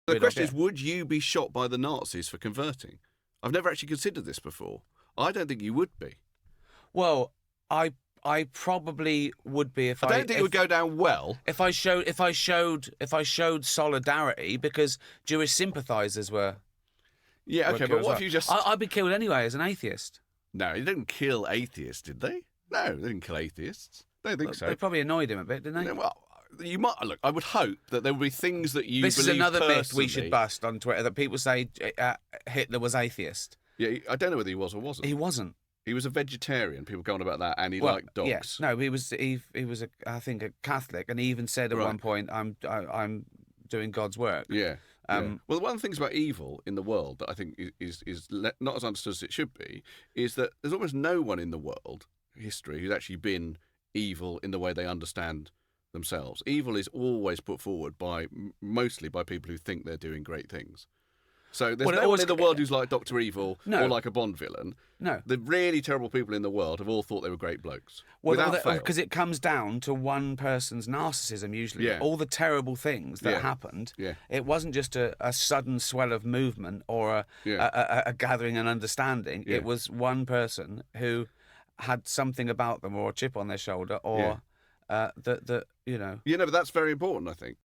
The question is, would you be shot by the Nazis for converting? I've never actually considered this before. I don't think you would be. Well, I probably would be if I don't think it would go down well. If I showed solidarity, because Jewish sympathisers were. Yeah, okay, but what if you just? I'd be killed anyway as an atheist. No, they didn't kill atheists, did they? No, they didn't kill atheists. I don't think so. They probably annoyed him a bit, didn't they? No, well, you might look. I would hope that there would be things that you. This is another myth we personally should bust on Twitter, that people say Hitler was atheist. Yeah, I don't know whether he was or wasn't. He wasn't. He was a vegetarian. People go on about that, and he liked dogs. Yeah. No, he was I think a Catholic, and he even said at one point, "I'm doing God's work." Yeah. Well, one of the things about evil in the world that I think is not as understood as it should be is that there's almost no one in the world history who's actually been evil in the way they understand themselves. Evil is always put forward mostly by people who think they're doing great things. So there's no one in the world who's like Dr. Evil or like a Bond villain. No. The really terrible people in the world have all thought they were great blokes. Because it comes down to one person's narcissism usually. Yeah. All the terrible things that happened, it wasn't just a sudden swell of movement or a gathering and understanding. Yeah. It was one person who had something about them, or a chip on their shoulder, or that. But that's very important, I think.